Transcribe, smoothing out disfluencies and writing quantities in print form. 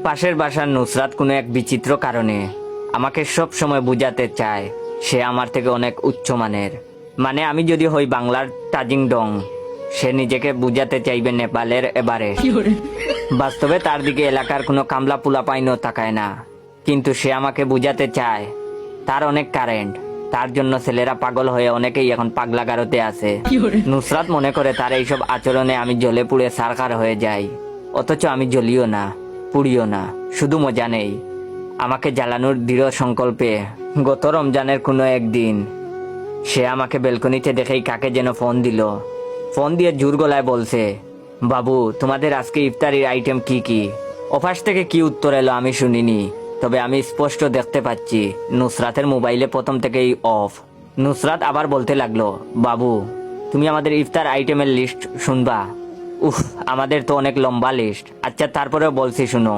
পাশের বাসার নুসরাত কোনো এক বিচিত্র কারণে আমাকে সব সময় বুঝাতে চায় সে আমার থেকে অনেক উচ্চমানের। মানে আমি যদি হই বাংলার তাজিং ডং, সে নিজেকে বুঝাতে চাইবে নেপালের এবারে। বাস্তবে তার দিকে এলাকার কোনো কামলা পুলা পাইনও তাকায় না, কিন্তু সে আমাকে বুঝাতে চায় তার অনেক কারেন্ট, তার জন্য ছেলেরা পাগল হয়ে অনেকেই এখন পাগলাগারোতে আছে। নুসরাত মনে করে তার এইসব আচরণে আমি জ্বলে পুড়ে সারখার হয়ে যাই, অথচ আমি জ্বলিও না, পুড়িও না, শুধু মজা নেই। আমাকে জ্বালানোর দৃঢ় সংকল্পে গত রমজানের কোনো একদিন সে আমাকে বেলকনিতে দেখেই কাকে যেন ফোন দিল। ফোন দিয়ে জোর গলায় বলছে, বাবু তোমাদের আজকে ইফতারির আইটেম কি কি? অফাস থেকে কি উত্তর এলো আমি শুনিনি, তবে আমি স্পষ্ট দেখতে পাচ্ছি নুসরাতের মোবাইলে প্রথম থেকেই অফ। নুসরাত আবার বলতে লাগলো, বাবু তুমি আমাদের ইফতার আইটেমের লিস্ট শুনবা? উফ, আমাদের তো অনেক লম্বা লিস্ট। আচ্ছা তারপরেও বলছি শুনো।